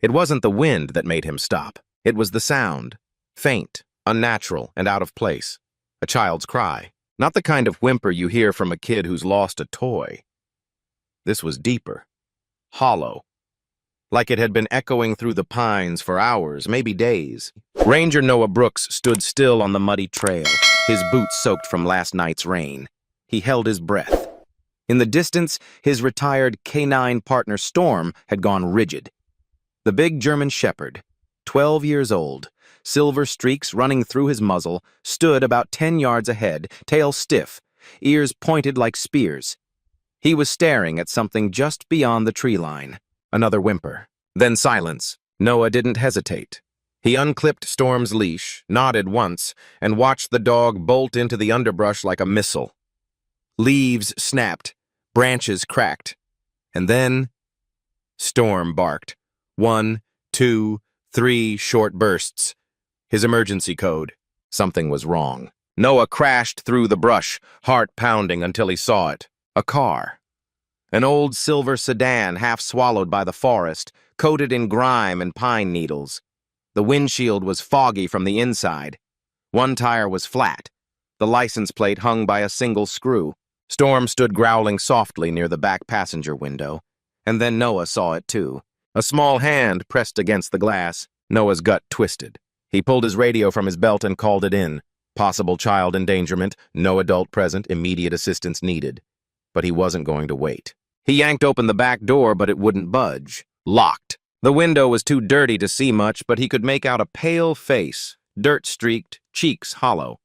It wasn't the wind that made him stop. It was the sound. Faint, unnatural, and out of place. A child's cry. Not the kind of whimper you hear from a kid who's lost a toy. This was deeper. Hollow. Like it had been echoing through the pines for hours, maybe days. Ranger Noah Brooks stood still on the muddy trail, his boots soaked from last night's rain. He held his breath. In the distance, his retired canine partner Storm had gone rigid. The big German shepherd, 12 years old, silver streaks running through his muzzle, stood about 10 yards ahead, tail stiff, ears pointed like spears. He was staring at something just beyond the tree line. Another whimper. Then silence. Noah didn't hesitate. He unclipped Storm's leash, nodded once, and watched the dog bolt into the underbrush like a missile. Leaves snapped, branches cracked, and then Storm barked. 1, 2, 3 short bursts. His emergency code. Something was wrong. Noah crashed through the brush, heart pounding until he saw it. A car. An old silver sedan half swallowed by the forest, coated in grime and pine needles. The windshield was foggy from the inside. One tire was flat. The license plate hung by a single screw. Storm stood growling softly near the back passenger window, and then Noah saw it too. A small hand pressed against the glass. Noah's gut twisted. He pulled his radio from his belt and called it in. Possible child endangerment, no adult present, immediate assistance needed. But he wasn't going to wait. He yanked open the back door, but it wouldn't budge. Locked. The window was too dirty to see much, but he could make out a pale face, dirt-streaked, cheeks hollow.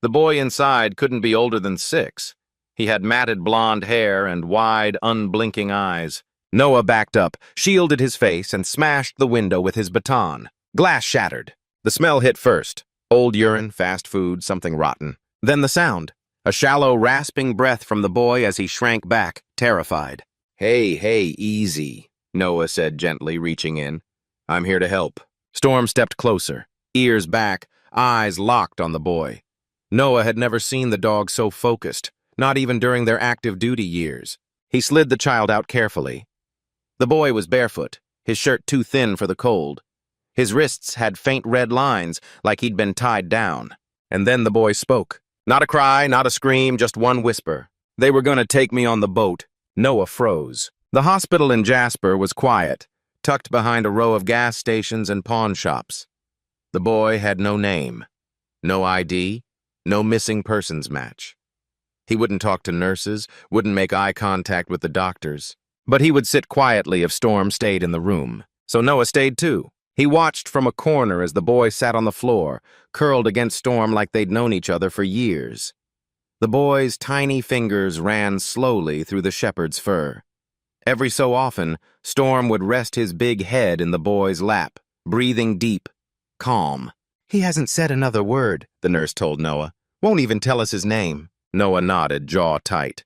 The boy inside couldn't be older than 6. He had matted blonde hair and wide, unblinking eyes. Noah backed up, shielded his face, and smashed the window with his baton. Glass shattered. The smell hit first. Old urine, fast food, something rotten. Then the sound. A shallow, rasping breath from the boy as he shrank back, terrified. Hey, easy, Noah said gently, reaching in. I'm here to help. Storm stepped closer, ears back, eyes locked on the boy. Noah had never seen the dog so focused, not even during their active duty years. He slid the child out carefully. The boy was barefoot, his shirt too thin for the cold. His wrists had faint red lines, like he'd been tied down. And then the boy spoke. Not a cry, not a scream, just one whisper. They were going to take me on the boat. Noah froze. The hospital in Jasper was quiet, tucked behind a row of gas stations and pawn shops. The boy had no name, no ID, no missing persons match. He wouldn't talk to nurses, wouldn't make eye contact with the doctors. But he would sit quietly if Storm stayed in the room. So Noah stayed too. He watched from a corner as the boy sat on the floor, curled against Storm like they'd known each other for years. The boy's tiny fingers ran slowly through the shepherd's fur. Every so often, Storm would rest his big head in the boy's lap, breathing deep, calm. He hasn't said another word, the nurse told Noah. Won't even tell us his name. Noah nodded, jaw tight.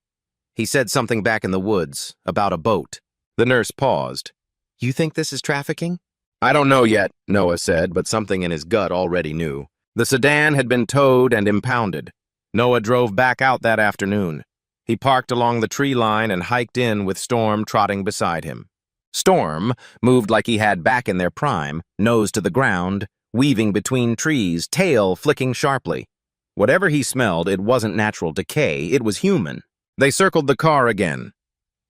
He said something back in the woods, about a boat. The nurse paused. You think this is trafficking? I don't know yet, Noah said, but something in his gut already knew. The sedan had been towed and impounded. Noah drove back out that afternoon. He parked along the tree line and hiked in with Storm trotting beside him. Storm moved like he had back in their prime, nose to the ground, weaving between trees, tail flicking sharply. Whatever he smelled, it wasn't natural decay, it was human. They circled the car again.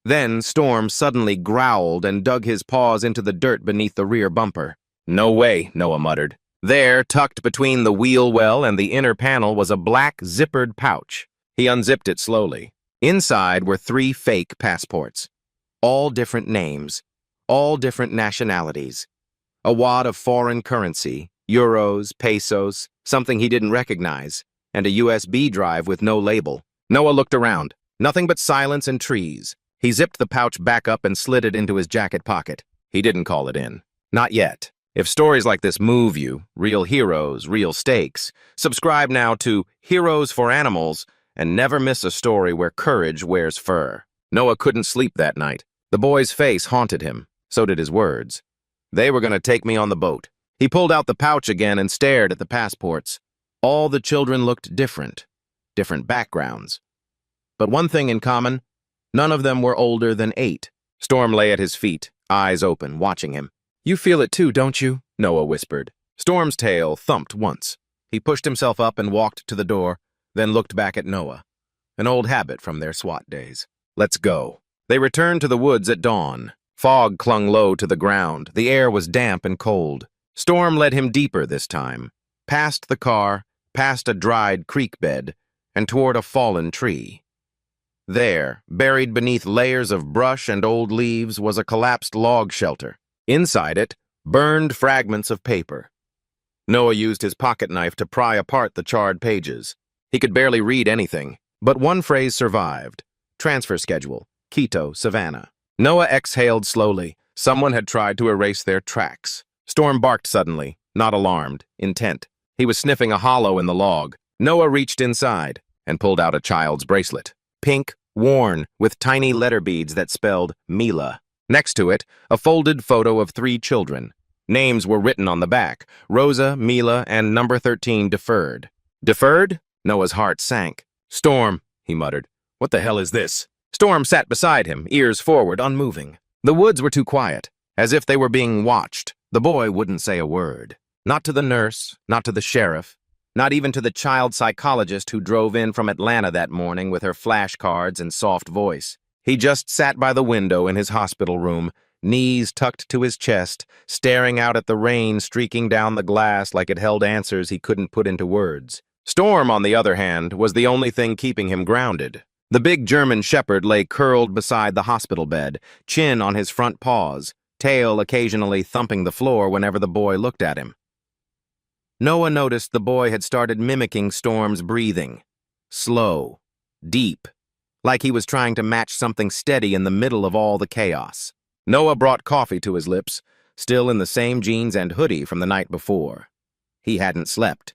Then Storm suddenly growled and dug his paws into the dirt beneath the rear bumper. No way, Noah muttered. There, tucked between the wheel well and the inner panel, was a black, zippered pouch. He unzipped it slowly. Inside were 3 fake passports. All different names, all different nationalities. A wad of foreign currency, euros, pesos, something he didn't recognize, and a USB drive with no label. Noah looked around. Nothing but silence and trees. He zipped the pouch back up and slid it into his jacket pocket. He didn't call it in. Not yet. If stories like this move you, real heroes, real stakes, subscribe now to Heroes for Animals and never miss a story where courage wears fur. Noah couldn't sleep that night. The boy's face haunted him. So did his words. They were going to take me on the boat. He pulled out the pouch again and stared at the passports. All the children looked different. Different backgrounds. But one thing in common, none of them were older than 8. Storm lay at his feet, eyes open, watching him. You feel it too, don't you? Noah whispered. Storm's tail thumped once. He pushed himself up and walked to the door, then looked back at Noah. An old habit from their SWAT days. Let's go. They returned to the woods at dawn. Fog clung low to the ground. The air was damp and cold. Storm led him deeper this time, past the car, past a dried creek bed, and toward a fallen tree. There, buried beneath layers of brush and old leaves, was a collapsed log shelter. Inside it, burned fragments of paper. Noah used his pocket knife to pry apart the charred pages. He could barely read anything, but one phrase survived. Transfer schedule, Quito, Savannah. Noah exhaled slowly. Someone had tried to erase their tracks. Storm barked suddenly, not alarmed, intent. He was sniffing a hollow in the log. Noah reached inside and pulled out a child's bracelet. Pink, worn, with tiny letter beads that spelled Mila. Next to it, a folded photo of 3 children. Names were written on the back: Rosa, Mila, and number 13 deferred. Deferred? Noah's heart sank. Storm, he muttered. What the hell is this? Storm sat beside him, ears forward, unmoving. The woods were too quiet, as if they were being watched. The boy wouldn't say a word. Not to the nurse, not to the sheriff, not even to the child psychologist who drove in from Atlanta that morning with her flashcards and soft voice. He just sat by the window in his hospital room, knees tucked to his chest, staring out at the rain streaking down the glass like it held answers he couldn't put into words. Storm, on the other hand, was the only thing keeping him grounded. The big German shepherd lay curled beside the hospital bed, chin on his front paws, tail occasionally thumping the floor whenever the boy looked at him. Noah noticed the boy had started mimicking Storm's breathing. Slow, deep, like he was trying to match something steady in the middle of all the chaos. Noah brought coffee to his lips, still in the same jeans and hoodie from the night before. He hadn't slept.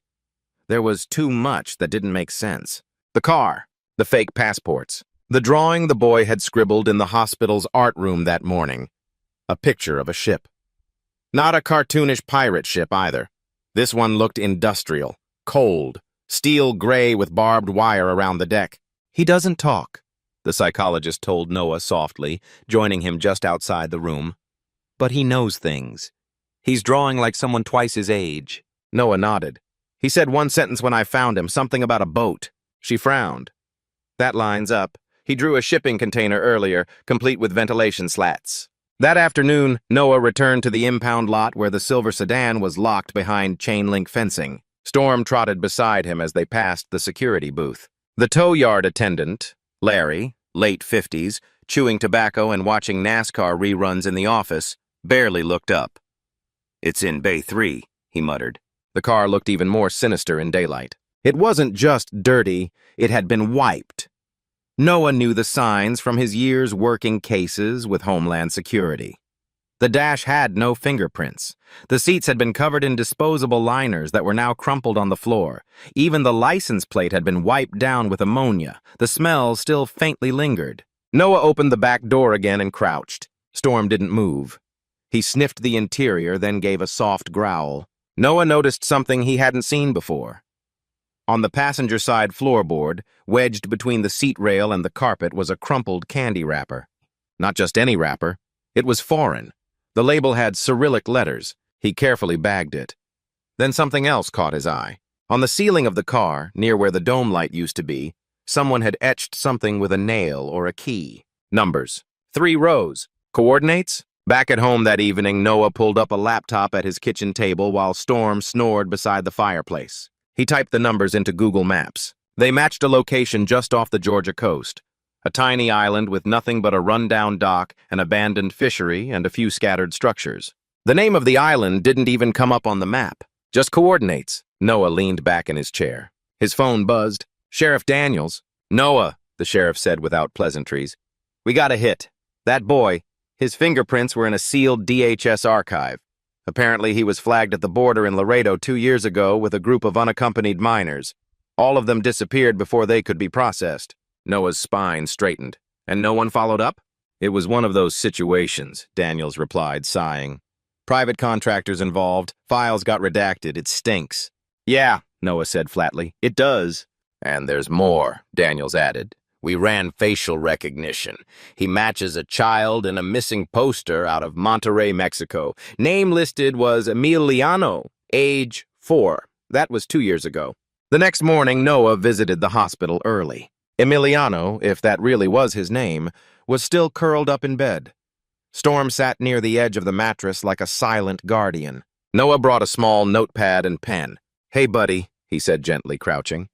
There was too much that didn't make sense. The car, the fake passports, the drawing the boy had scribbled in the hospital's art room that morning. A picture of a ship. Not a cartoonish pirate ship either. This one looked industrial, cold, steel gray with barbed wire around the deck. He doesn't talk, the psychologist told Noah softly, joining him just outside the room. But he knows things. He's drawing like someone twice his age. Noah nodded. He said one sentence when I found him, something about a boat. She frowned. That lines up. He drew a shipping container earlier, complete with ventilation slats. That afternoon, Noah returned to the impound lot where the silver sedan was locked behind chain-link fencing. Storm trotted beside him as they passed the security booth. The tow yard attendant, Larry, late 50s, chewing tobacco and watching NASCAR reruns in the office, barely looked up. It's in Bay 3, he muttered. The car looked even more sinister in daylight. It wasn't just dirty, it had been wiped. Noah knew the signs from his years working cases with Homeland Security. The dash had no fingerprints. The seats had been covered in disposable liners that were now crumpled on the floor. Even the license plate had been wiped down with ammonia. The smell still faintly lingered. Noah opened the back door again and crouched. Storm didn't move. He sniffed the interior, then gave a soft growl. Noah noticed something he hadn't seen before. On the passenger side floorboard, wedged between the seat rail and the carpet, was a crumpled candy wrapper. Not just any wrapper. It was foreign. The label had Cyrillic letters. He carefully bagged it. Then something else caught his eye. On the ceiling of the car, near where the dome light used to be, someone had etched something with a nail or a key. Numbers. 3 rows. Coordinates? Back at home that evening, Noah pulled up a laptop at his kitchen table while Storm snored beside the fireplace. He typed the numbers into Google Maps. They matched a location just off the Georgia coast. A tiny island with nothing but a rundown dock, an abandoned fishery, and a few scattered structures. The name of the island didn't even come up on the map. Just coordinates. Noah leaned back in his chair. His phone buzzed. Sheriff Daniels. Noah, the sheriff said without pleasantries. We got a hit. That boy, his fingerprints were in a sealed DHS archive. Apparently he was flagged at the border in Laredo 2 years ago with a group of unaccompanied minors. All of them disappeared before they could be processed. Noah's spine straightened. And no one followed up? It was one of those situations, Daniels replied, sighing. Private contractors involved. Files got redacted. It stinks. Yeah, Noah said flatly. It does. And there's more, Daniels added. We ran facial recognition. He matches a child in a missing poster out of Monterrey, Mexico. Name listed was Emiliano, age 4. That was 2 years ago. The next morning, Noah visited the hospital early. Emiliano, if that really was his name, was still curled up in bed. Storm sat near the edge of the mattress like a silent guardian. Noah brought a small notepad and pen. "Hey, buddy," he said gently, crouching.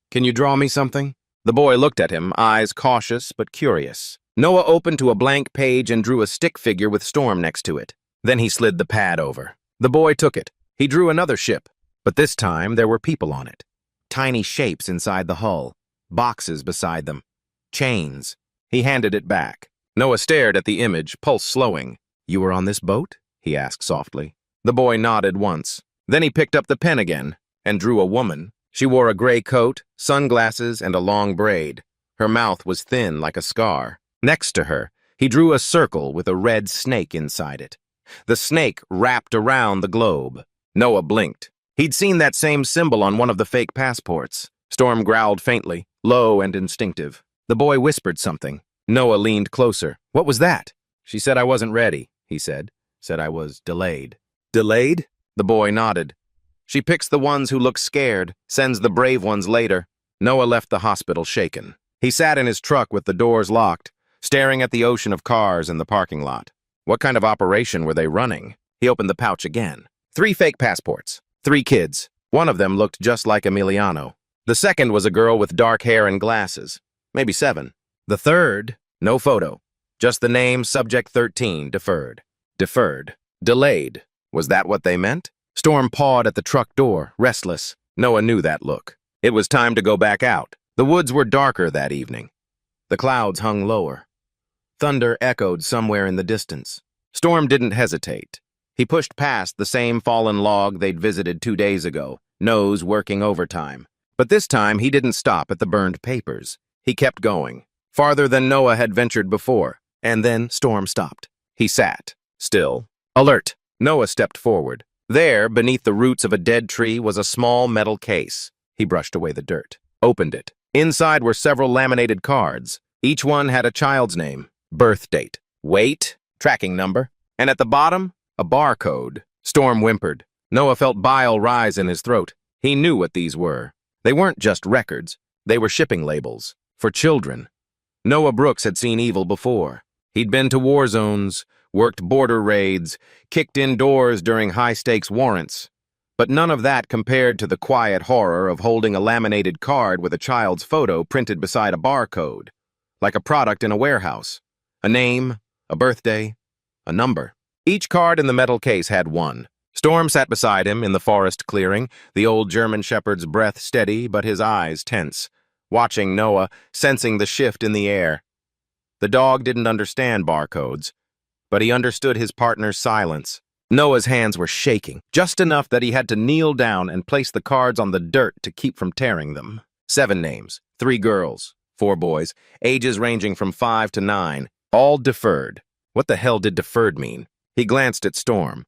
"Can you draw me something?" The boy looked at him, eyes cautious but curious. Noah opened to a blank page and drew a stick figure with Storm next to it. Then he slid the pad over. The boy took it. He drew another ship, but this time there were people on it. Tiny shapes inside the hull, boxes beside them, chains. He handed it back. Noah stared at the image, pulse slowing. "You were on this boat?" he asked softly. The boy nodded once. Then he picked up the pen again and drew a woman. She wore a gray coat, sunglasses, and a long braid. Her mouth was thin like a scar. Next to her, he drew a circle with a red snake inside it. The snake wrapped around the globe. Noah blinked. He'd seen that same symbol on one of the fake passports. Storm growled faintly, low and instinctive. The boy whispered something. Noah leaned closer. "What was that?" "She said I wasn't ready," he said. "Said I was delayed." "Delayed?" The boy nodded. "She picks the ones who look scared, sends the brave ones later." Noah left the hospital shaken. He sat in his truck with the doors locked, staring at the ocean of cars in the parking lot. What kind of operation were they running? He opened the pouch again. 3 fake passports. 3 kids. One of them looked just like Emiliano. The second was a girl with dark hair and glasses. Maybe 7. The third, no photo. Just the name, subject 13, deferred. Deferred. Delayed. Was that what they meant? Storm pawed at the truck door, restless. Noah knew that look. It was time to go back out. The woods were darker that evening. The clouds hung lower. Thunder echoed somewhere in the distance. Storm didn't hesitate. He pushed past the same fallen log they'd visited 2 days ago, nose working overtime. But this time he didn't stop at the burned papers. He kept going, farther than Noah had ventured before. And then Storm stopped. He sat, still, alert. Noah stepped forward. There, beneath the roots of a dead tree, was a small metal case. He brushed away the dirt, opened it. Inside were several laminated cards. Each one had a child's name, birth date, weight, tracking number, and at the bottom, a barcode. Storm whimpered. Noah felt bile rise in his throat. He knew what these were. They weren't just records. They were shipping labels. For children. Noah Brooks had seen evil before. He'd been to war zones, worked border raids, kicked indoors during high-stakes warrants. But none of that compared to the quiet horror of holding a laminated card with a child's photo printed beside a barcode, like a product in a warehouse. A name, a birthday, a number. Each card in the metal case had one. Storm sat beside him in the forest clearing, the old German shepherd's breath steady but his eyes tense, watching Noah, sensing the shift in the air. The dog didn't understand barcodes, but he understood his partner's silence. Noah's hands were shaking, just enough that he had to kneel down and place the cards on the dirt to keep from tearing them. 7 names, 3 girls, 4 boys, ages ranging from 5 to 9, all deferred. What the hell did deferred mean? He glanced at Storm.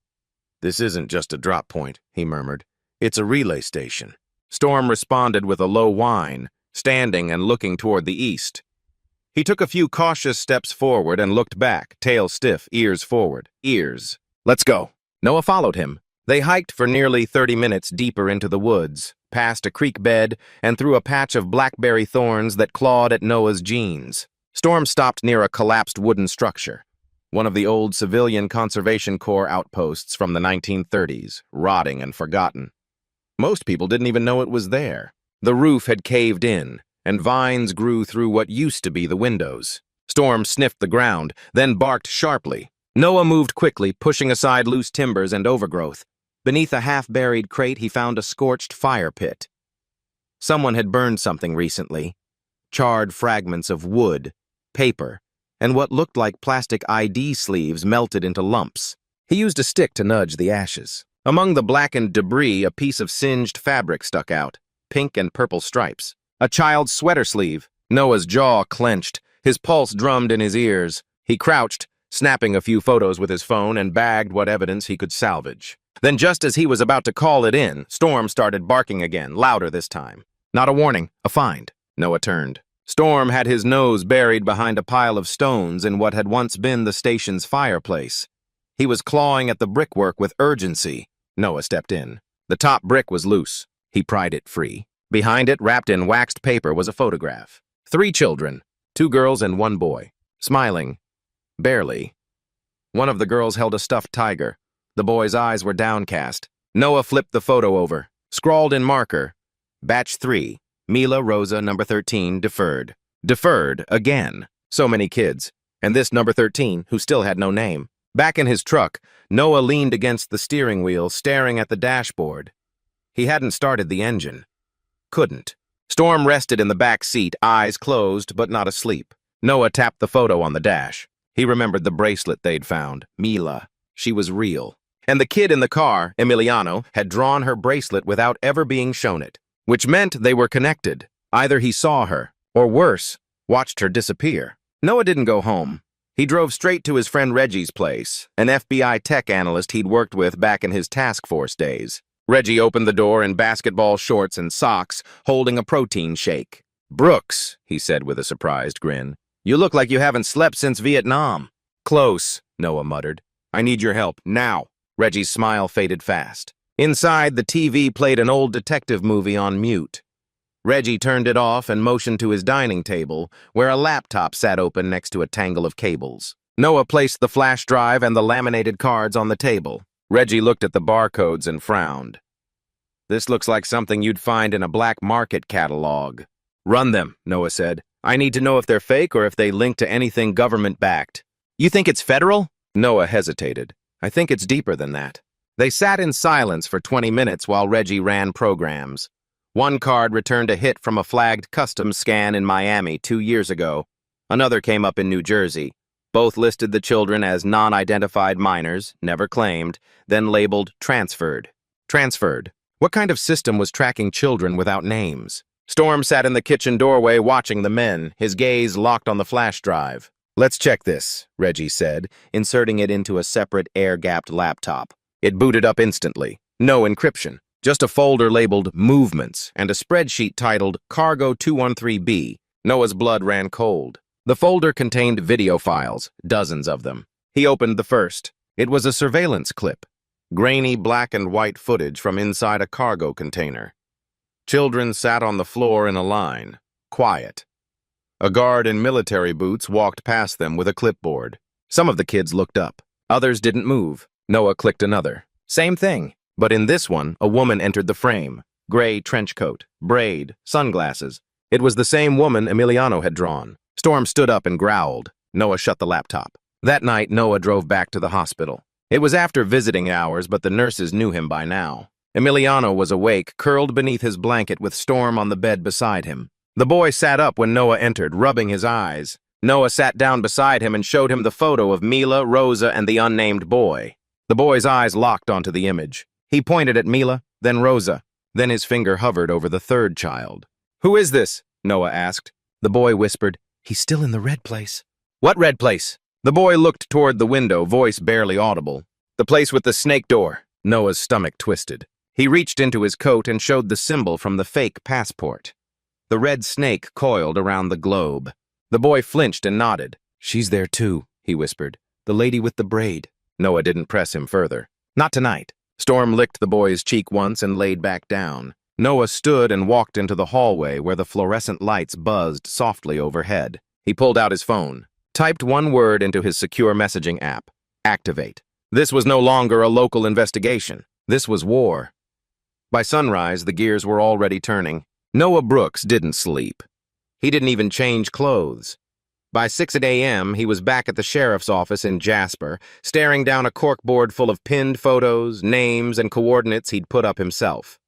"This isn't just a drop point," he murmured. "It's a relay station." Storm responded with a low whine, standing and looking toward the east. He took a few cautious steps forward and looked back, tail stiff, ears forward. Ears. "Let's go." Noah followed him. They hiked for nearly 30 minutes deeper into the woods, past a creek bed, and through a patch of blackberry thorns that clawed at Noah's jeans. Storm stopped near a collapsed wooden structure, one of the old Civilian Conservation Corps outposts from the 1930s, rotting and forgotten. Most people didn't even know it was there. The roof had caved in, and vines grew through what used to be the windows. Storm sniffed the ground, then barked sharply. Noah moved quickly, pushing aside loose timbers and overgrowth. Beneath a half-buried crate, he found a scorched fire pit. Someone had burned something recently. Charred fragments of wood, paper, and what looked like plastic ID sleeves melted into lumps. He used a stick to nudge the ashes. Among the blackened debris, a piece of singed fabric stuck out, pink and purple stripes. A child's sweater sleeve. Noah's jaw clenched. His pulse drummed in his ears. He crouched, snapping a few photos with his phone, and bagged what evidence he could salvage. Then just as he was about to call it in, Storm started barking again, louder this time. Not a warning, a find. Noah turned. Storm had his nose buried behind a pile of stones in what had once been the station's fireplace. He was clawing at the brickwork with urgency. Noah stepped in. The top brick was loose. He pried it free. Behind it, wrapped in waxed paper, was a photograph. 3 children, 2 girls and 1 boy, smiling. Barely. One of the girls held a stuffed tiger. The boy's eyes were downcast. Noah flipped the photo over, scrawled in marker, Batch 3, Mila Rosa, number 13, deferred. Deferred, again. So many kids. And this number 13, who still had no name. Back in his truck, Noah leaned against the steering wheel, staring at the dashboard. He hadn't started the engine. Couldn't. Storm rested in the back seat, eyes closed but not asleep. Noah tapped the photo on the dash. He remembered the bracelet they'd found. Mila. She was real. And the kid in the car, Emiliano, had drawn her bracelet without ever being shown it, which meant they were connected. Either he saw her, or worse, watched her disappear. Noah didn't go home. He drove straight to his friend Reggie's place, an FBI tech analyst he'd worked with back in his task force days. Reggie opened the door in basketball shorts and socks, holding a protein shake. "Brooks," he said with a surprised grin, "you look like you haven't slept since Vietnam." "Close," Noah muttered. "I need your help, now." Reggie's smile faded fast. Inside, the TV played an old detective movie on mute. Reggie turned it off and motioned to his dining table, where a laptop sat open next to a tangle of cables. Noah placed the flash drive and the laminated cards on the table. Reggie looked at the barcodes and frowned. "This looks like something you'd find in a black market catalog." "Run them," Noah said. "I need to know if they're fake or if they link to anything government-backed." "You think it's federal?" Noah hesitated. "I think it's deeper than that." They sat in silence for 20 minutes while Reggie ran programs. One card returned a hit from a flagged customs scan in Miami 2 years ago. Another came up in New Jersey. Both listed the children as non-identified minors, never claimed, then labeled transferred. Transferred. What kind of system was tracking children without names? Storm sat in the kitchen doorway watching the men, his gaze locked on the flash drive. "Let's check this," Reggie said, inserting it into a separate air-gapped laptop. It booted up instantly. No encryption. Just a folder labeled Movements and a spreadsheet titled Cargo 213B. Noah's blood ran cold. The folder contained video files, dozens of them. He opened the first. It was a surveillance clip. Grainy black and white footage from inside a cargo container. Children sat on the floor in a line, quiet. A guard in military boots walked past them with a clipboard. Some of the kids looked up. Others didn't move. Noah clicked another. Same thing. But in this one, a woman entered the frame. Gray trench coat, braid, sunglasses. It was the same woman Emiliano had drawn. Storm stood up and growled. Noah shut the laptop. That night, Noah drove back to the hospital. It was after visiting hours, but the nurses knew him by now. Emiliano was awake, curled beneath his blanket with Storm on the bed beside him. The boy sat up when Noah entered, rubbing his eyes. Noah sat down beside him and showed him the photo of Mila, Rosa, and the unnamed boy. The boy's eyes locked onto the image. He pointed at Mila, then Rosa. Then his finger hovered over the third child. "Who is this?" Noah asked. The boy whispered, "He's still in the red place." "What red place?" The boy looked toward the window, voice barely audible. "The place with the snake door." Noah's stomach twisted. He reached into his coat and showed the symbol from the fake passport. The red snake coiled around the globe. The boy flinched and nodded. "She's there too," he whispered. "The lady with the braid." Noah didn't press him further. "Not tonight." Storm licked the boy's cheek once and laid back down. Noah stood and walked into the hallway where the fluorescent lights buzzed softly overhead. He pulled out his phone, typed one word into his secure messaging app. Activate. This was no longer a local investigation. This was war. By sunrise, the gears were already turning. Noah Brooks didn't sleep. He didn't even change clothes. By 6 a.m., he was back at the sheriff's office in Jasper, staring down a corkboard full of pinned photos, names, and coordinates he'd put up himself.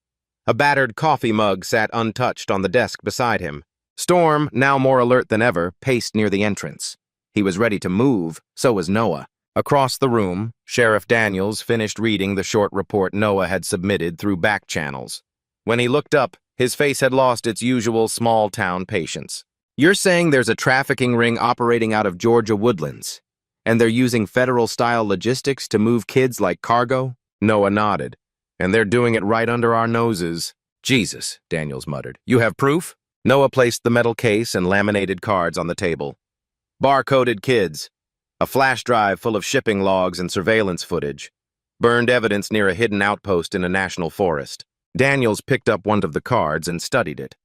A battered coffee mug sat untouched on the desk beside him. Storm, now more alert than ever, paced near the entrance. He was ready to move, so was Noah. Across the room, Sheriff Daniels finished reading the short report Noah had submitted through back channels. When he looked up, his face had lost its usual small-town patience. "You're saying there's a trafficking ring operating out of Georgia Woodlands, and they're using federal-style logistics to move kids like cargo?" Noah nodded. "And they're doing it right under our noses." "Jesus," Daniels muttered. "You have proof?" Noah placed the metal case and laminated cards on the table. Barcoded kids. A flash drive full of shipping logs and surveillance footage. Burned evidence near a hidden outpost in a national forest. Daniels picked up one of the cards and studied it.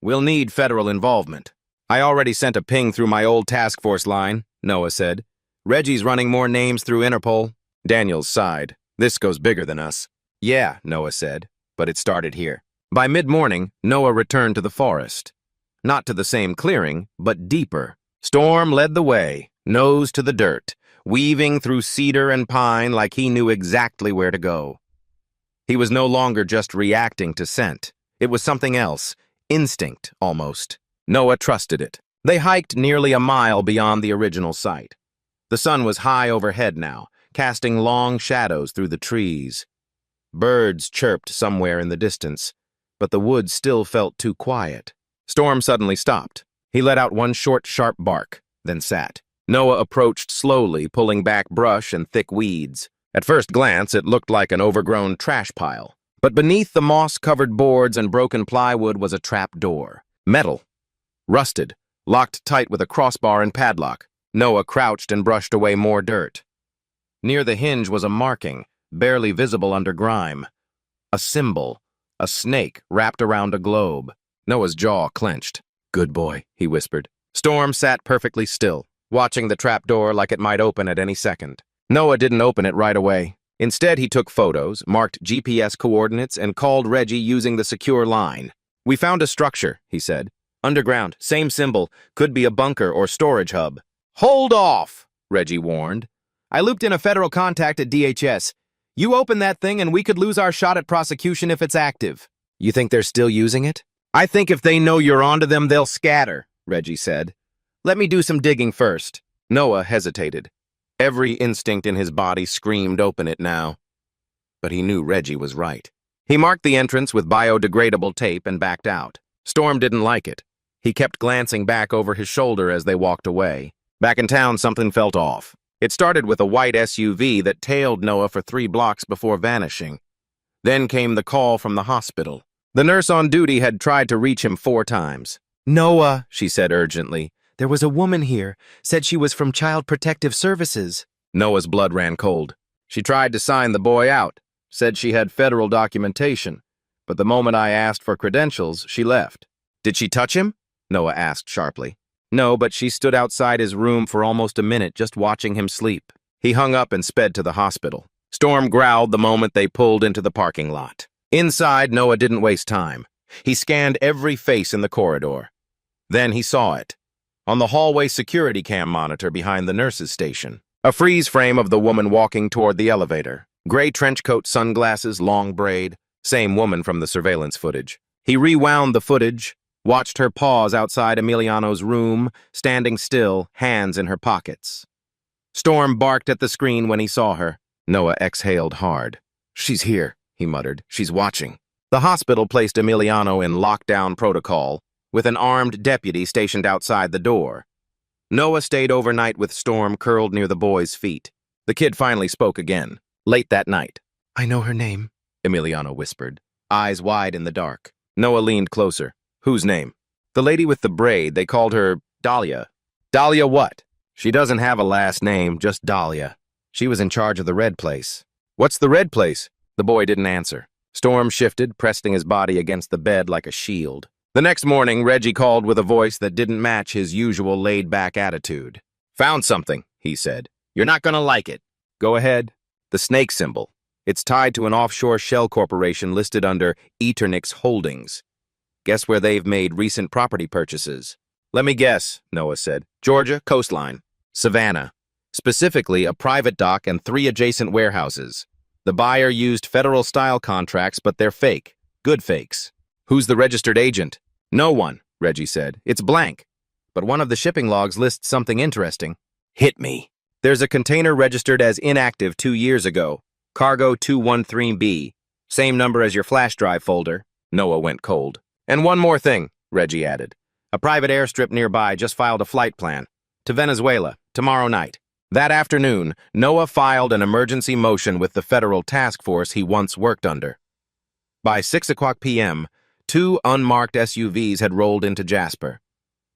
We'll need federal involvement. I already sent a ping through my old task force line, Noah said. Reggie's running more names through Interpol. Daniels sighed. This goes bigger than us. Yeah, Noah said, but it started here. By mid-morning, Noah returned to the forest. Not to the same clearing, but deeper. Storm led the way, nose to the dirt, weaving through cedar and pine like he knew exactly where to go. He was no longer just reacting to scent. It was something else, instinct, almost. Noah trusted it. They hiked nearly a mile beyond the original site. The sun was high overhead now, casting long shadows through the trees. Birds chirped somewhere in the distance, but the woods still felt too quiet. Storm suddenly stopped. He let out one short, sharp bark, then sat. Noah approached slowly, pulling back brush and thick weeds. At first glance, it looked like an overgrown trash pile. But beneath the moss-covered boards and broken plywood was a trap door. Metal. Rusted, locked tight with a crossbar and padlock. Noah crouched and brushed away more dirt. Near the hinge was a marking, barely visible under grime. A symbol, a snake wrapped around a globe. Noah's jaw clenched. Good boy, he whispered. Storm sat perfectly still, watching the trapdoor like it might open at any second. Noah didn't open it right away. Instead, he took photos, marked GPS coordinates, and called Reggie using the secure line. We found a structure, he said. Underground, same symbol, could be a bunker or storage hub. Hold off, Reggie warned. I looped in a federal contact at DHS. You open that thing and we could lose our shot at prosecution if it's active. You think they're still using it? I think if they know you're onto them, they'll scatter, Reggie said. Let me do some digging first. Noah hesitated. Every instinct in his body screamed open it now. But he knew Reggie was right. He marked the entrance with biodegradable tape and backed out. Storm didn't like it. He kept glancing back over his shoulder as they walked away. Back in town, something felt off. It started with a white SUV that tailed Noah for 3 blocks before vanishing. Then came the call from the hospital. The nurse on duty had tried to reach him 4 times. Noah, she said urgently. There was a woman here, said she was from Child Protective Services. Noah's blood ran cold. She tried to sign the boy out, said she had federal documentation, but the moment I asked for credentials, she left. Did she touch him? Noah asked sharply. No, but she stood outside his room for almost a minute just watching him sleep. He hung up and sped to the hospital. Storm growled the moment they pulled into the parking lot. Inside, Noah didn't waste time. He scanned every face in the corridor. Then he saw it. On the hallway security cam monitor behind the nurse's station. A freeze frame of the woman walking toward the elevator. Gray trench coat, sunglasses, long braid. Same woman from the surveillance footage. He rewound the footage, watched her pause outside Emiliano's room, standing still, hands in her pockets. Storm barked at the screen when he saw her. Noah exhaled hard. She's here, he muttered. She's watching. The hospital placed Emiliano in lockdown protocol, with an armed deputy stationed outside the door. Noah stayed overnight with Storm curled near the boy's feet. The kid finally spoke again, late that night. I know her name, Emiliano whispered, eyes wide in the dark. Noah leaned closer. Whose name? The lady with the braid. They called her Dahlia. Dahlia what? She doesn't have a last name, just Dahlia. She was in charge of the Red Place. What's the Red Place? The boy didn't answer. Storm shifted, pressing his body against the bed like a shield. The next morning, Reggie called with a voice that didn't match his usual laid-back attitude. Found something, he said. You're not gonna like it. Go ahead. The snake symbol. It's tied to an offshore shell corporation listed under Eternix Holdings. Guess where they've made recent property purchases? Let me guess, Noah said. Georgia, coastline. Savannah. Specifically, a private dock and 3 adjacent warehouses. The buyer used federal-style contracts, but they're fake. Good fakes. Who's the registered agent? No one, Reggie said. It's blank. But one of the shipping logs lists something interesting. Hit me. There's a container registered as inactive 2 years ago. Cargo 213B. Same number as your flash drive folder. Noah went cold. And one more thing, Reggie added. A private airstrip nearby just filed a flight plan. To Venezuela, tomorrow night. That afternoon, Noah filed an emergency motion with the federal task force he once worked under. By 6 o'clock p.m., Two unmarked SUVs had rolled into Jasper.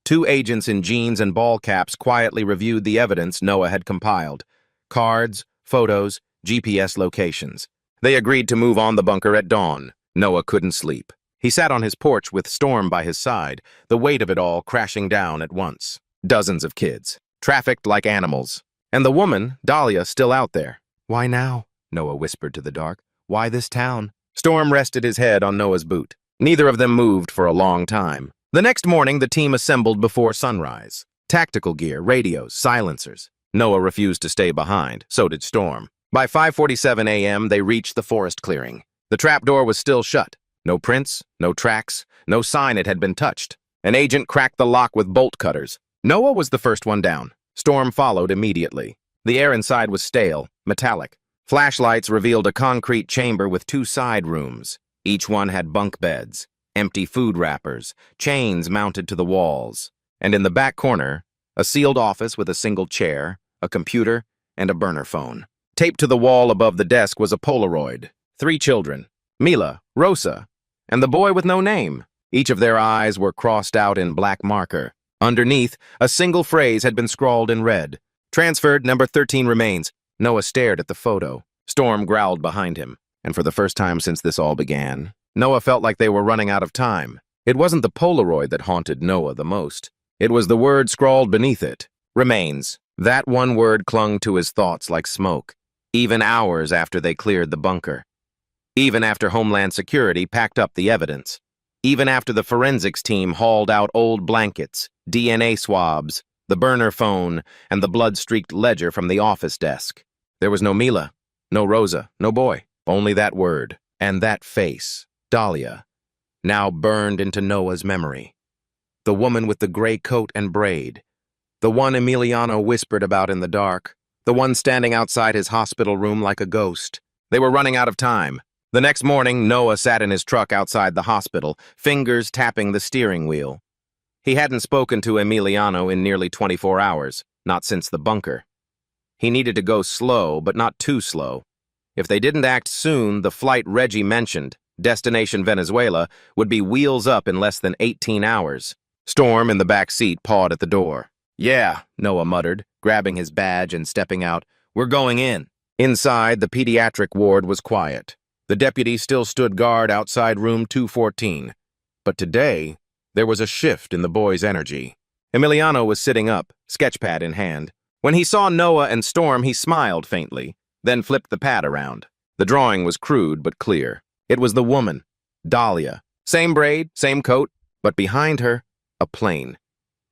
Two agents in jeans and ball caps quietly reviewed the evidence Noah had compiled. Cards, photos, GPS locations. They agreed to move on the bunker at dawn. Noah couldn't sleep. He sat on his porch with Storm by his side, the weight of it all crashing down at once. Dozens of kids, trafficked like animals. And the woman, Dahlia, still out there. "Why now?" Noah whispered to the dark. "Why this town?" Storm rested his head on Noah's boot. Neither of them moved for a long time. The next morning, the team assembled before sunrise. Tactical gear, radios, silencers. Noah refused to stay behind. So did Storm. By 5:47 a.m., they reached the forest clearing. The trapdoor was still shut. No prints, no tracks, no sign it had been touched. An agent cracked the lock with bolt cutters. Noah was the first one down. Storm followed immediately. The air inside was stale, metallic. Flashlights revealed a concrete chamber with two side rooms. Each one had bunk beds, empty food wrappers, chains mounted to the walls. And in the back corner, a sealed office with a single chair, a computer, and a burner phone. Taped to the wall above the desk was a Polaroid. 3 children, Mila, Rosa, and the boy with no name. Each of their eyes were crossed out in black marker. Underneath, a single phrase had been scrawled in red. "Transferred, number 13 remains." Noah stared at the photo. Storm growled behind him. And for the first time since this all began, Noah felt like they were running out of time. It wasn't the Polaroid that haunted Noah the most. It was the word scrawled beneath it. "Remains." That one word clung to his thoughts like smoke, even hours after they cleared the bunker. Even after Homeland Security packed up the evidence. Even after the forensics team hauled out old blankets, DNA swabs, the burner phone, and the blood-streaked ledger from the office desk. There was no Mila, no Rosa, no boy. Only that word, and that face, Dahlia, now burned into Noah's memory. The woman with the gray coat and braid. The one Emiliano whispered about in the dark. The one standing outside his hospital room like a ghost. They were running out of time. The next morning, Noah sat in his truck outside the hospital, fingers tapping the steering wheel. He hadn't spoken to Emiliano in nearly 24 hours, not since the bunker. He needed to go slow, but not too slow. If they didn't act soon, the flight Reggie mentioned, destination Venezuela, would be wheels up in less than 18 hours. Storm, in the back seat, pawed at the door. "Yeah," Noah muttered, grabbing his badge and stepping out. "We're going in." Inside, the pediatric ward was quiet. The deputy still stood guard outside room 214. But today, there was a shift in the boy's energy. Emiliano was sitting up, sketchpad in hand. When he saw Noah and Storm, he smiled faintly, then flipped the pad around. The drawing was crude but clear. It was the woman, Dahlia. Same braid, same coat, but behind her, a plane.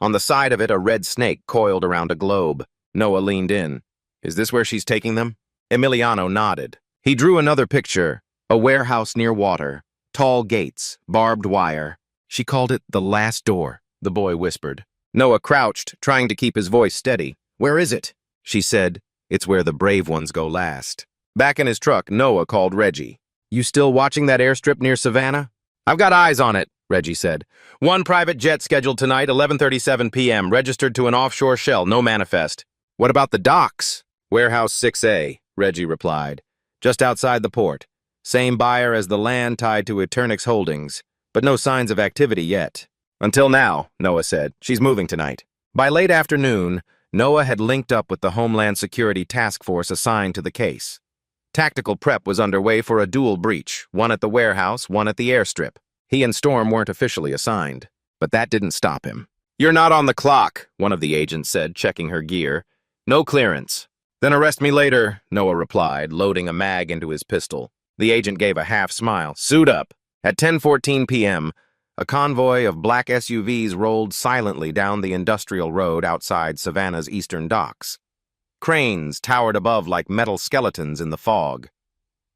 On the side of it, a red snake coiled around a globe. Noah leaned in. "Is this where she's taking them?" Emiliano nodded. He drew another picture, a warehouse near water, tall gates, barbed wire. "She called it the last door," the boy whispered. Noah crouched, trying to keep his voice steady. "Where is it?" She said, "It's where the brave ones go last." Back in his truck, Noah called Reggie. "You still watching that airstrip near Savannah?" "I've got eyes on it," Reggie said. "One private jet scheduled tonight, 11:37 p.m., registered to an offshore shell, no manifest." "What about the docks?" "Warehouse 6A, Reggie replied. "Just outside the port. Same buyer as the land tied to Eternix Holdings, but no signs of activity yet." "Until now," Noah said. "She's moving tonight." By late afternoon, Noah had linked up with the Homeland Security Task Force assigned to the case. Tactical prep was underway for a dual breach, one at the warehouse, one at the airstrip. He and Storm weren't officially assigned, but that didn't stop him. "You're not on the clock," one of the agents said, checking her gear. "No clearance." "Then arrest me later," Noah replied, loading a mag into his pistol. The agent gave a half smile. "Suit up." At 10:14 p.m., a convoy of black SUVs rolled silently down the industrial road outside Savannah's eastern docks. Cranes towered above like metal skeletons in the fog.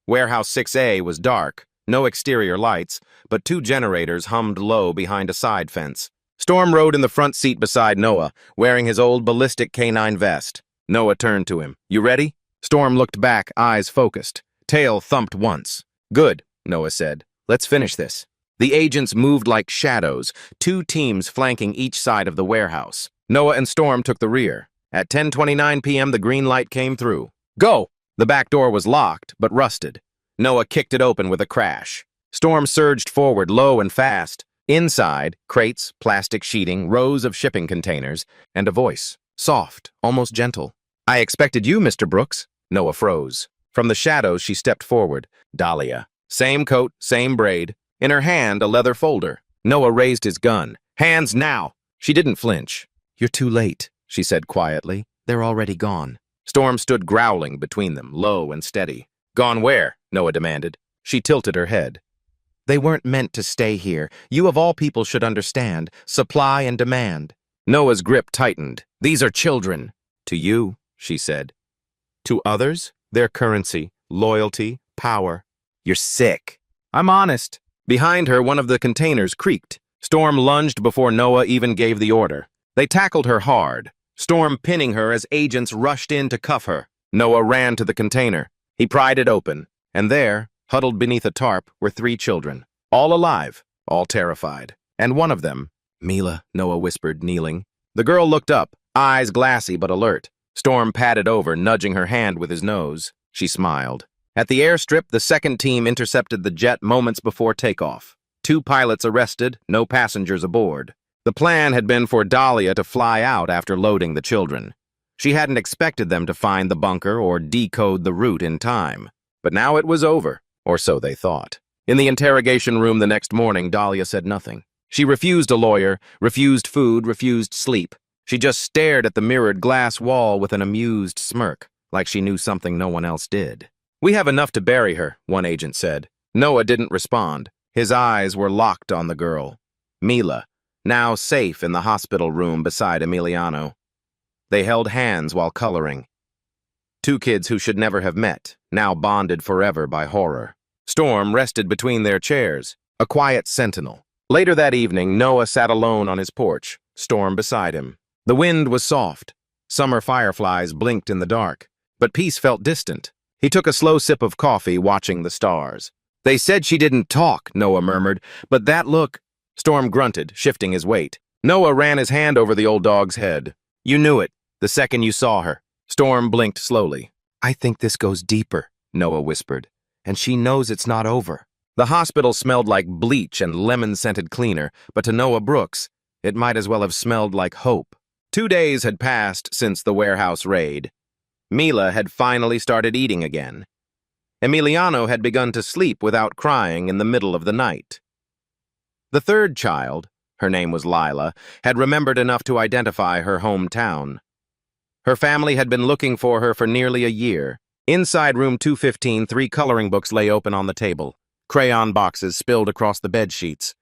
Warehouse 6A was dark, no exterior lights, but 2 generators hummed low behind a side fence. Storm rode in the front seat beside Noah, wearing his old ballistic K9 vest. Noah turned to him. "You ready?" Storm looked back, eyes focused. Tail thumped once. "Good," Noah said. "Let's finish this." The agents moved like shadows, 2 teams flanking each side of the warehouse. Noah and Storm took the rear. At 10:29 p.m., the green light came through. "Go!" The back door was locked, but rusted. Noah kicked it open with a crash. Storm surged forward, low and fast. Inside, crates, plastic sheeting, rows of shipping containers, and a voice, soft, almost gentle. "I expected you, Mr. Brooks." Noah froze. From the shadows, she stepped forward. Dahlia. Same coat, same braid. In her hand, a leather folder. Noah raised his gun. "Hands now!" She didn't flinch. "You're too late," she said quietly. "They're already gone." Storm stood growling between them, low and steady. "Gone where?" Noah demanded. She tilted her head. "They weren't meant to stay here. You of all people should understand. Supply and demand." Noah's grip tightened. "These are children." "To you," she said. "To others, their currency, loyalty, power." "You're sick." "I'm honest." Behind her, one of the containers creaked. Storm lunged before Noah even gave the order. They tackled her hard, Storm pinning her as agents rushed in to cuff her. Noah ran to the container. He pried it open, and there, huddled beneath a tarp, were 3 children. All alive, all terrified. And one of them, "Mila," Noah whispered, kneeling. The girl looked up, eyes glassy but alert. Storm patted over, nudging her hand with his nose. She smiled. At the airstrip, the second team intercepted the jet moments before takeoff. 2 pilots arrested, no passengers aboard. The plan had been for Dahlia to fly out after loading the children. She hadn't expected them to find the bunker or decode the route in time. But now it was over, or so they thought. In the interrogation room the next morning, Dahlia said nothing. She refused a lawyer, refused food, refused sleep. She just stared at the mirrored glass wall with an amused smirk, like she knew something no one else did. "We have enough to bury her," one agent said. Noah didn't respond. His eyes were locked on the girl. Mila, now safe in the hospital room beside Emiliano. They held hands while coloring. 2 kids who should never have met, now bonded forever by horror. Storm rested between their chairs, a quiet sentinel. Later that evening, Noah sat alone on his porch, Storm beside him. The wind was soft. Summer fireflies blinked in the dark, but peace felt distant. He took a slow sip of coffee, watching the stars. "They said she didn't talk," Noah murmured, "but that look—" Storm grunted, shifting his weight. Noah ran his hand over the old dog's head. "You knew it, the second you saw her." Storm blinked slowly. "I think this goes deeper," Noah whispered, "and she knows it's not over." The hospital smelled like bleach and lemon-scented cleaner, but to Noah Brooks, it might as well have smelled like hope. 2 days had passed since the warehouse raid. Mila had finally started eating again. Emiliano had begun to sleep without crying in the middle of the night. The third child, her name was Lila, had remembered enough to identify her hometown. Her family had been looking for her for nearly a year. Inside room 215, 3 coloring books lay open on the table. Crayon boxes spilled across the bed sheets.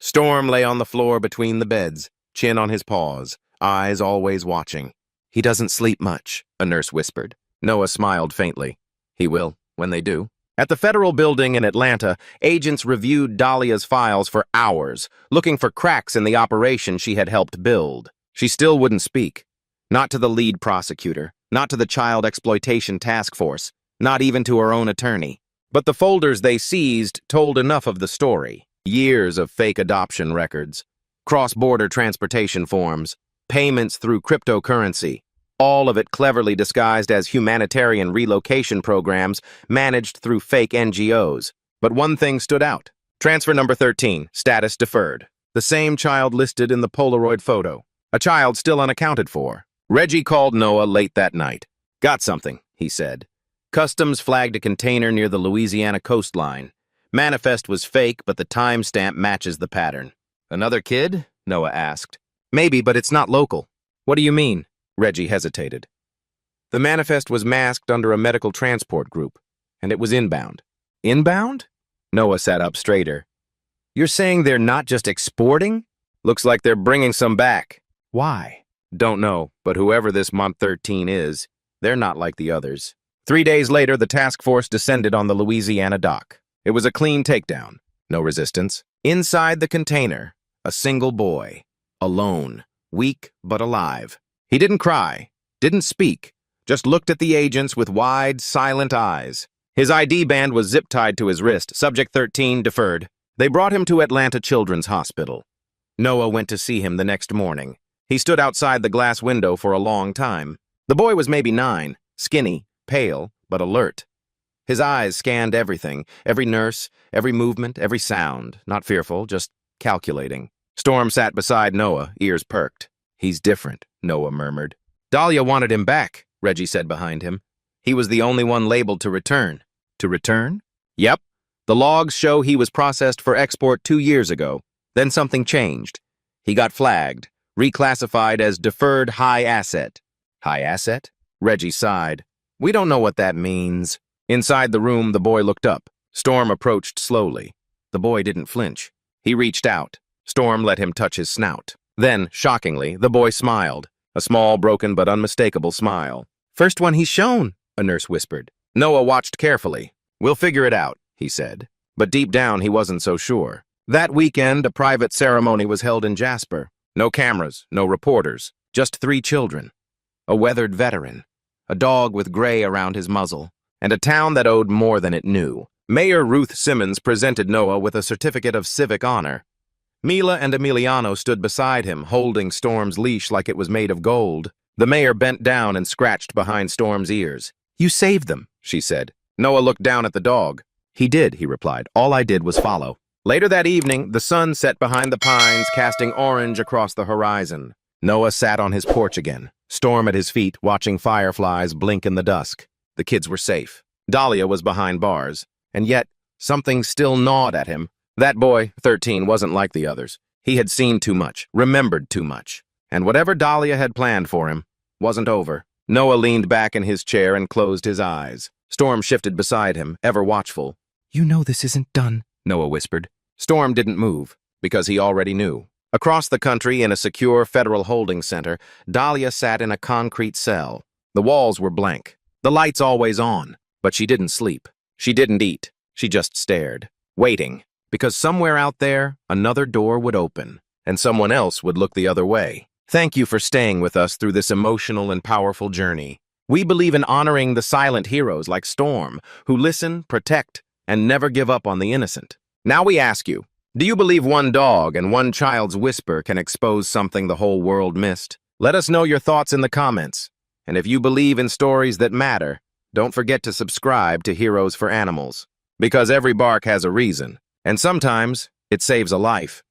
Storm lay on the floor between the beds, chin on his paws, eyes always watching. "He doesn't sleep much," a nurse whispered. Noah smiled faintly. "He will, when they do." At the federal building in Atlanta, agents reviewed Dahlia's files for hours, looking for cracks in the operation she had helped build. She still wouldn't speak. Not to the lead prosecutor, not to the Child Exploitation Task Force, not even to her own attorney. But the folders they seized told enough of the story. Years of fake adoption records, cross-border transportation forms, payments through cryptocurrency, all of it cleverly disguised as humanitarian relocation programs managed through fake NGOs. But one thing stood out. Transfer number 13, status deferred. The same child listed in the Polaroid photo. A child still unaccounted for. Reggie called Noah late that night. "Got something," he said. Customs flagged a container near the Louisiana coastline. Manifest was fake, but the timestamp matches the pattern. "Another kid?" Noah asked. "Maybe, but it's not local." "What do you mean?" Reggie hesitated. The manifest was masked under a medical transport group, and it was inbound. "Inbound?" Noah sat up straighter. "You're saying they're not just exporting?" "Looks like they're bringing some back." "Why?" "Don't know, but whoever this Month 13 is, they're not like the others." 3 days later, the task force descended on the Louisiana dock. It was a clean takedown. No resistance. Inside the container, a single boy. Alone. Weak but alive. He didn't cry, didn't speak, just looked at the agents with wide, silent eyes. His ID band was zip-tied to his wrist, subject 13 deferred. They brought him to Atlanta Children's Hospital. Noah went to see him the next morning. He stood outside the glass window for a long time. The boy was maybe 9, skinny, pale, but alert. His eyes scanned everything, every nurse, every movement, every sound, not fearful, just calculating. Storm sat beside Noah, ears perked. He's different, Noah murmured. Dahlia wanted him back, Reggie said behind him. He was the only one labeled to return. To return? Yep. The logs show he was processed for export 2 years ago. Then something changed. He got flagged, reclassified as deferred high asset. High asset? Reggie sighed. We don't know what that means. Inside the room, the boy looked up. Storm approached slowly. The boy didn't flinch. He reached out. Storm let him touch his snout. Then, shockingly, the boy smiled. A small, broken but unmistakable smile. First one he's shown, a nurse whispered. Noah watched carefully. We'll figure it out, he said. But deep down, he wasn't so sure. That weekend, a private ceremony was held in Jasper. No cameras, no reporters, just 3 children. A weathered veteran, a dog with gray around his muzzle, and a town that owed more than it knew. Mayor Ruth Simmons presented Noah with a certificate of civic honor. Mila and Emiliano stood beside him, holding Storm's leash like it was made of gold. The mayor bent down and scratched behind Storm's ears. You saved them, she said. Noah looked down at the dog. He did, he replied. All I did was follow. Later that evening, the sun set behind the pines, casting orange across the horizon. Noah sat on his porch again, Storm at his feet, watching fireflies blink in the dusk. The kids were safe. Dahlia was behind bars. And yet, something still gnawed at him. That boy, 13, wasn't like the others. He had seen too much, remembered too much. And whatever Dahlia had planned for him wasn't over. Noah leaned back in his chair and closed his eyes. Storm shifted beside him, ever watchful. You know this isn't done, Noah whispered. Storm didn't move, because he already knew. Across the country, in a secure federal holding center, Dahlia sat in a concrete cell. The walls were blank, the lights always on, but she didn't sleep. She didn't eat. She just stared, waiting, because somewhere out there, another door would open, and someone else would look the other way. Thank you for staying with us through this emotional and powerful journey. We believe in honoring the silent heroes like Storm, who listen, protect, and never give up on the innocent. Now we ask you, do you believe one dog and one child's whisper can expose something the whole world missed? Let us know your thoughts in the comments. And if you believe in stories that matter, don't forget to subscribe to Heroes for Animals. Because every bark has a reason, and sometimes it saves a life.